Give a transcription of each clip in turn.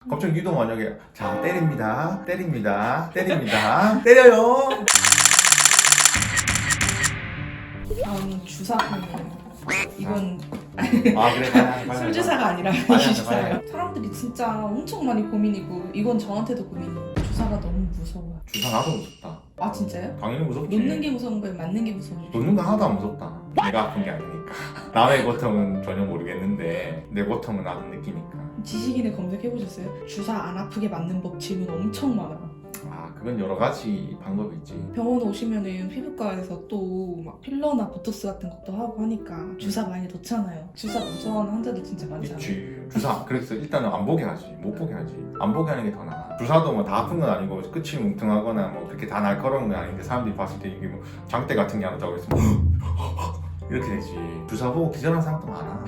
갑자기 니도 만약에 자 때립니다 때려요. 다음 주사는 이건 아 그래 술 주사가 아니라 이 맞아. 주사예요. 사람들이 진짜 엄청 많이 고민이고 이건 저한테도 고민이에요. 주사가 너무 무서워요. 주사 나도 무섭다. 아 진짜요? 당연히 무섭지. 놓는 게 무서운 거예요? 맞는 게 무서운 거예요? 놓는 거 하나도 안 무섭다. 내가 아픈 게 아니니까. 남의 고통은 전혀 모르겠는데 내 고통은 나도 느끼니까. 지식인에 검색해보셨어요? 주사 안 아프게 맞는 법 질문 엄청 많아요. 아 그건 여러 가지 방법이 있지. 병원 오시면은 피부과에서 또 막 필러나 보톡스 같은 것도 하고 하니까 주사 많이 놓잖아요. 주사 무서워하는 환자들 진짜 많잖아요. 있지. 주사 그래서 일단은 안 보게 하지. 못 보게 하지. 안 보게 하는 게 더 나아. 주사도 뭐 다 아픈 건 아니고 끝이 뭉퉁하거나 뭐 그렇게 다 날카로운 건 아닌데 사람들이 봤을 때 이게 뭐 장대 같은 게 하나다고 해서 이렇게 되지. 주사 보고 기절한 사람도 많아.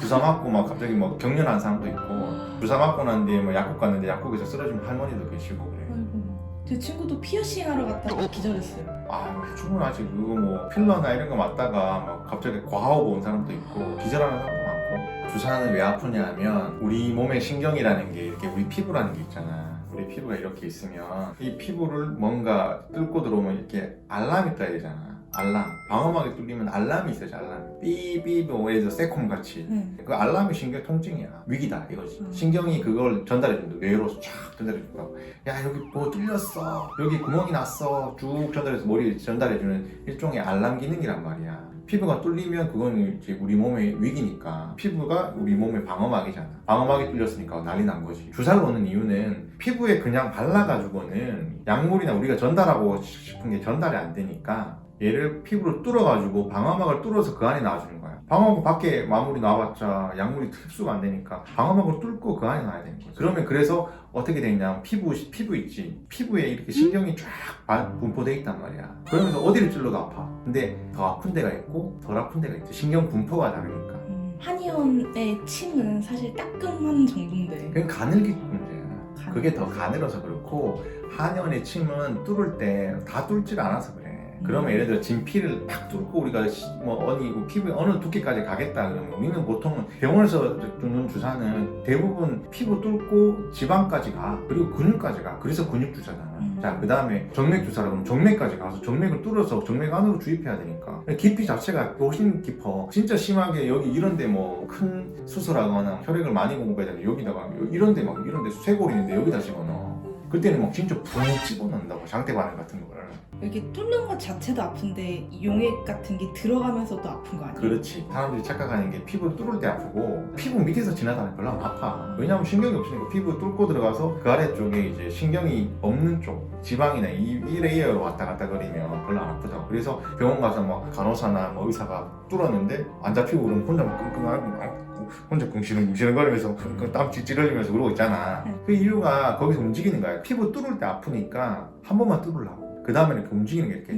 주사 맞고 막 갑자기 뭐 경련한 사람도 있고 주사 맞고 난 뒤에 뭐 약국 갔는데 약국에서 쓰러진 할머니도 계시고 그래. 아이고, 제 친구도 피어싱 하러 갔다가 기절했어요. 아 충분하지. 그리고 뭐 필러나 이런 거 맞다가 막 갑자기 과호흡 온 사람도 있고 기절하는 사람도 많고. 주사는 왜 아프냐 하면 우리 몸의 신경이라는 게 이렇게 우리 피부라는 게 있잖아. 우리 피부가 이렇게 있으면 이 피부를 뭔가 뚫고 들어오면 이렇게 알람이 떠야 되잖아. 알람. 방어막이 뚫리면 알람이 있어야지. 알람. 삐삐 뭐 예를 들어 새콤 같이. 그 알람이 신경 통증이야. 위기다 이거지. 신경이 그걸 전달해준다. 뇌로 쫙 전달해준다고. 야 여기 뭐 뚫렸어. 여기 구멍이 났어. 쭉 전달해서 머리에 전달해주는 일종의 알람 기능이란 말이야. 피부가 뚫리면 그건 이제 우리 몸의 위기니까. 피부가 우리 몸의 방어막이잖아. 방어막이 뚫렸으니까 난리 난 거지. 주사를 놓는 이유는 피부에 그냥 발라가지고는 약물이나 우리가 전달하고 싶은 게 전달이 안 되니까 얘를 피부로 뚫어가지고 방어막을 뚫어서 그 안에 놔주는 거야. 방어막 밖에 마무리 놔봤자 약물이 흡수가 안 되니까 방어막을 뚫고 그 안에 놔야 되는 거야. 그러면 그래서 어떻게 되냐면 피부 있지. 피부에 이렇게 신경이 쫙 분포돼 있단 말이야. 그러면서 어디를 찔러도 아파. 근데 더 아픈 데가 있고 덜 아픈 데가 있지. 신경 분포가 다르니까. 한의원의 침은 사실 따끔한 정도인데 그건 가늘기 문제야. 그게 더 가늘어서 그렇고 한의원의 침은 뚫을 때 다 뚫질 않아서 그래. 그러면 예를 들어 진피를 팍 뚫고 우리가 어디 피부에 어느 두께까지 가겠다 그러면 우리는 보통 병원에서 주는 주사는 대부분 피부 뚫고 지방까지 가. 그리고 근육까지 가. 그래서 근육 주사잖아. 자, 그 다음에 정맥 주사라 그러면 정맥까지 가서 정맥을 뚫어서 정맥 안으로 주입해야 되니까 깊이 자체가 훨씬 깊어. 진짜 심하게 여기 이런데 뭐 큰 수술하거나 혈액을 많이 공급해야 되는데 여기다가 이런데 쇄골 있는데 여기다 집어넣어. 그때는 막 진짜 붕 집어넣는다고. 장대 바늘 같은 거를. 이렇게 뚫는 것 자체도 아픈데 용액 같은 게 들어가면서도 아픈 거 아니에요? 그렇지. 사람들이 착각하는 게 피부를 뚫을 때 아프고 피부 밑에서 지나다니면 별로 안 아파. 왜냐하면 신경이 없으니까 피부 뚫고 들어가서 그 아래쪽에 이제 신경이 없는 쪽 지방이나 이 레이어로 왔다 갔다 거리면 별로 안 아프다고. 그래서 병원 가서 뭐 간호사나 뭐 의사가 뚫었는데 안 잡히고 그러면 혼자 막 끙끙하고 혼자 궁시렁거리면서 땀 찌찌 흘리면서 그러고 있잖아. 그 이유가 거기서 움직이는 거야. 피부 뚫을 때 아프니까 한 번만 뚫으려고. 그 다음에 이렇게 움직이는 게 이렇게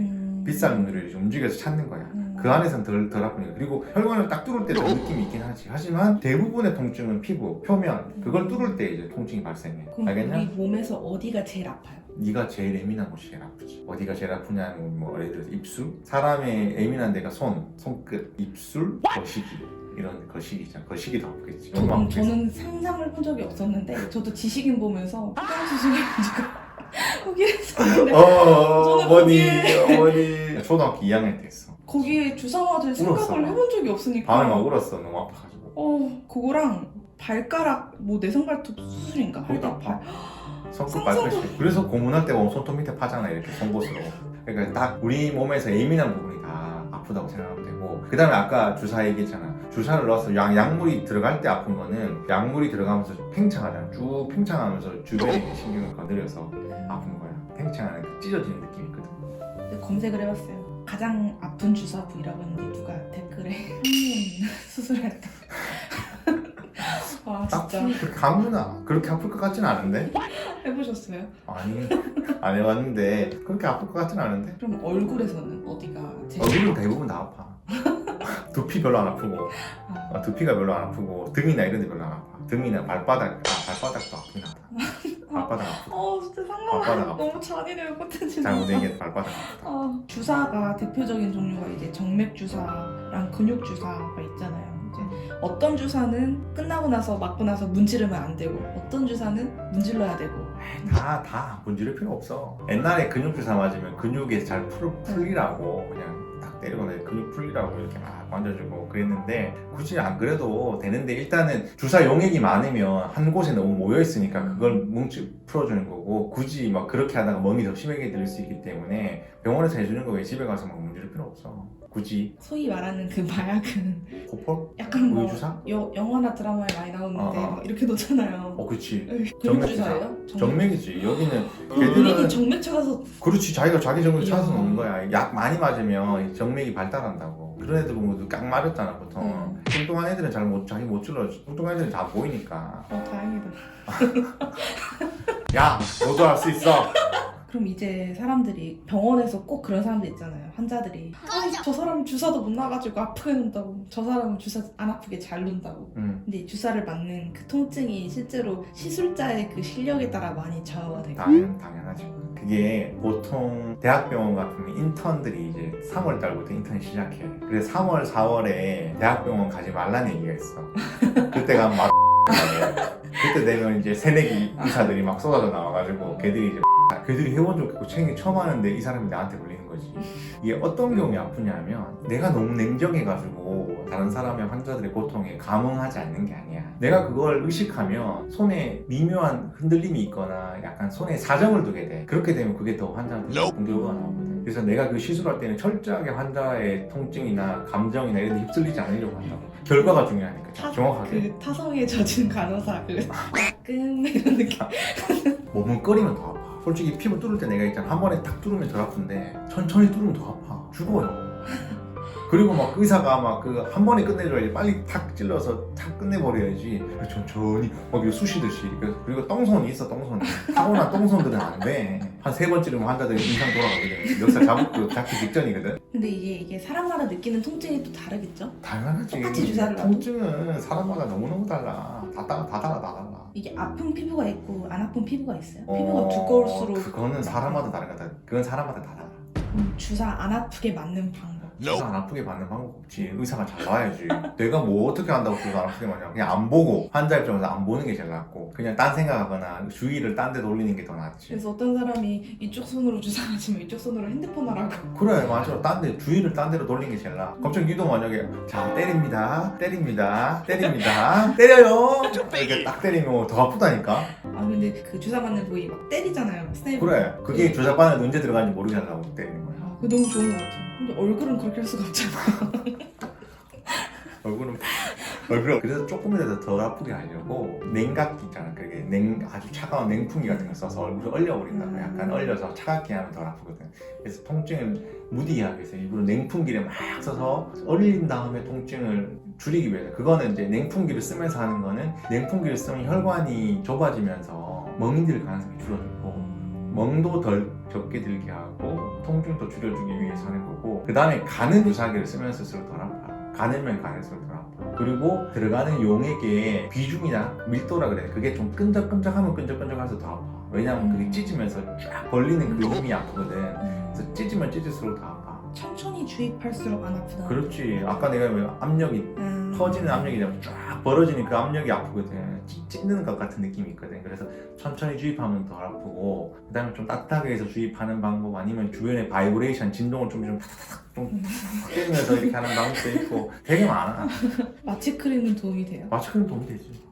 빗살 눈으로 이렇게 움직여서 찾는 거야. 그 안에서는 덜 아프니까. 그리고 혈관을 딱 뚫을 때 좀 느낌이 있긴 하지. 하지만 대부분의 통증은 피부 표면 그걸 뚫을 때 이제 통증이 발생해. 그럼 알겠냐? 우리 몸에서 어디가 제일 아파요? 네가 제일 예민한 곳이 제일 아프지. 어디가 제일 아프냐면 뭐 예를 들어서 입술. 사람의 예민한 데가 손끝, 입술, 거시기. 이런 거시기잖아. 거시기 더 아프겠지. 저는 상상을 본 적이 없었는데 저도 지식인 보면서 수술해가지고 거기에 있었는데 저는 어머니 초등학교 2학년 때 했어. 거기에 주사 맞을 생각을 울었어. 해본 적이 없으니까 밤에 막 울었어. 너무 아파가지고. 그거랑 발가락 뭐 내성발톱 수술인가 할 때 거기도 아파요. 손끝 발끝이. 그래서 고문할 때 보면 손톱 밑에 파잖아. 이렇게 송곳으로. 그러니까 다 우리 몸에서 예민한 부분이 다 아프다고 생각하면 되고. 그 다음에 아까 주사 얘기했잖아. 주사를 넣어서 약물이 들어갈 때 아픈 거는 약물이 들어가면서 팽창하잖아. 쭉 팽창하면서 주변에 신경을 건드려서 아픈 거야. 팽창하는 그 찢어지는 느낌이 있거든. 검색을 해봤어요. 가장 아픈 주사 부위라고 했는데 누가 댓글에 한의원 수술했다. 아 진짜 그렇게 아무나 그렇게 아플 것 같진 않은데? 해보셨어요? 아니 안 해봤는데 그렇게 아플 것 같진 않은데? 그럼 얼굴에서는 어디가 제일 얼굴은 대부분 다 아파. 두피 별로 안 아프고 두피가 별로 안 아프고 등이나 이런 데 별로 안 아파. 등이나 발바닥도 아프긴 하다. 발바닥 아프다. 진짜 발바닥 상상만 아프다. 너무 잔인해요 콘텐츠. 잘못 얘기해도 발바닥 아프다. 주사가 대표적인 종류가 이제 정맥 주사랑 근육 주사가 있잖아요. 이제 어떤 주사는 끝나고 나서 맞고 나서 문지르면 안 되고 어떤 주사는 문질러야 되고 다 문지를 필요 없어. 옛날에 근육 주사 맞으면 근육에 잘 풀리라고 그냥 딱 때리거나 근육 풀리라고 이렇게 막 만져주고 그랬는데 굳이 안 그래도 되는데 일단은 주사 용액이 많으면 한 곳에 너무 모여 있으니까 그걸 뭉치 풀어주는 거고 굳이 막 그렇게 하다가 멍이 더 심하게 들릴 수 있기 때문에 병원에서 해주는 거에 집에 가서 막 문지를 필요 없어. 굳이 소위 말하는 그 마약은 코폴? 약간 뭐 우유주사? 영화나 드라마에 많이 나오는데 어. 막 이렇게 놓잖아요. 그치. 근육 정맥주사. 주사예요? 정맥이지. 여기는 얘는 걔들은 정맥 찾아서 그렇지. 자기가 자기 정맥 찾아서 이야. 놓는 거야. 약 많이 맞으면 정맥이 발달한다고. 그런 애들 보면 깡 마렸잖아 보통. 뚱뚱한 애들은 자기 못 찔러. 뚱뚱한 애들은 다 보이니까. 다행이다. 야, 너도 할 수 있어. 그럼 이제 사람들이 병원에서 꼭 그런 사람들 있잖아요. 환자들이 저 사람은 주사도 못 놔가지고 아프게 논다고 저 사람은 주사 안 아프게 잘 논다고. 근데 이 주사를 맞는 그 통증이 실제로 시술자의 그 실력에 따라 많이 좌우가 되고 당연하지. 그게 보통 대학병원 같은 인턴들이 이제 3월 달부터 인턴 시작해. 그래서 3월, 4월에 대학병원 가지 말라는 얘기가 있어. 그때가 막 그때 되면 이제 새내기 의사들이 막 쏟아져 나와가지고 걔들이 이제 걔들이 해본 적 없고 책임 처음 하는데 이 사람이 나한테 걸리는 거지. 이게 어떤 경우에 아프냐면 내가 너무 냉정해가지고 다른 사람의 환자들의 고통에 감응하지 않는 게 아니야. 내가 그걸 의식하면 손에 미묘한 흔들림이 있거나 약간 손에 사정을 두게 돼. 그렇게 되면 그게 더 환자한테 나쁜 결과가 나오거든. 그래서 내가 그 시술할 때는 철저하게 환자의 통증이나 감정이나 이런 데 휩쓸리지 않으려고 한다고. 결과가 중요하니까 정확하게. 그 타성에 젖은 간호사 그 따끔 이런 느낌. 몸은 꺼리면 더 아파. 솔직히 피부 뚫을 때 내가 있잖아. 한 번에 딱 뚫으면 더 아픈데 천천히 뚫으면 더 아파. 죽어요. 그리고 막 의사가 막 그 한 번에 끝내줘야지. 빨리 탁 찔러서 탁 끝내버려야지. 천천히 막 이렇게 쑤시듯이. 그리고 똥손이 있어, 똥손이. 타고난 똥손들은 안 돼. 한 3번 찌르면 환자들이 인상 돌아가거든. 역사 잡기 직전이거든. 근데 이게 사람마다 느끼는 통증이 또 다르겠죠? 당연하지. 똑같이 주사를 놔도? 통증은 사람마다 너무너무 달라. 다 달라. 이게 아픈 피부가 있고 안 아픈 피부가 있어요. 피부가 두꺼울수록 그거는 사람마다 다르거든. 그건 사람마다 다 달라. 주사 안 아프게 맞는 방법. 주사 안 아프게 맞는 방법 없지. 의사가 잘 나와야지. 내가 뭐 어떻게 한다고 주사 안 아프게 맞냐. 그냥 안 보고 환자 입장에서 안 보는 게 제일 낫고 그냥 딴 생각하거나 주의를 딴 데 돌리는 게 더 낫지. 그래서 어떤 사람이 이쪽 손으로 주사 맞으면 이쪽 손으로 핸드폰 하라고. 그래 맞아. 주의를 딴 데로 돌리는 게 제일 나아. 갑자기 니도 만약에 자 때립니다 때려요 이렇게 딱 때리면 더 아프다니까. 아 근데 그 주사 맞는 부위 막 때리잖아요. 스나이퍼. 그래 그게 주사바늘 언제 들어가는지 모르게 하려고 때리는 거야. 아, 그거 너무 좋은 것 같아. 근데 얼굴은 그렇게 할 수가 없잖아. 얼굴은 그래서 조금이라도 덜 아프게 하려고 냉각기 있잖아. 그게 아주 차가운 냉풍기 같은 거 써서 얼굴을 얼려버린다고. 약간 얼려서 차갑게 하면 덜 아프거든. 그래서 통증을 무디게 하기 위해서 일부러 냉풍기를 막 써서 얼린 다음에 통증을 줄이기 위해서. 그거는 이제 냉풍기를 쓰면서 하는 거는 냉풍기를 쓰면 혈관이 좁아지면서 멍이 들 가능성이 줄어들고 멍도 덜 적게 들게 하고 통증도 줄여주기 위해서 하는 거고, 그 다음에 가는 주사기를 쓰면 쓸수록 덜 아파. 가늘면 가늘수록 덜 아파. 그리고 들어가는 용액의 비중이나 밀도라 그래. 그게 좀 끈적끈적하면 끈적끈적해서 더 아파. 왜냐면 그게 찢으면서 쫙 벌리는 그 힘이 아프거든. 그래서 찢으면 찢을수록 더 아파. 천천히 주입할수록 안 아프다. 그렇지. 아까 내가 왜 압력이 퍼지는 압력이 쫙 벌어지는 그 압력이 아프거든. 찢는 것 같은 느낌이 있거든. 그래서 천천히 주입하면 덜 아프고, 그 다음에 좀 따뜻하게 해서 주입하는 방법, 아니면 주변에 바이브레이션, 진동을 좀 타타닥 좀 때리면서 이렇게 하는 방법도 있고 되게 많아. 마취 크림은 도움이 돼요? 마취크림 도움이 되지.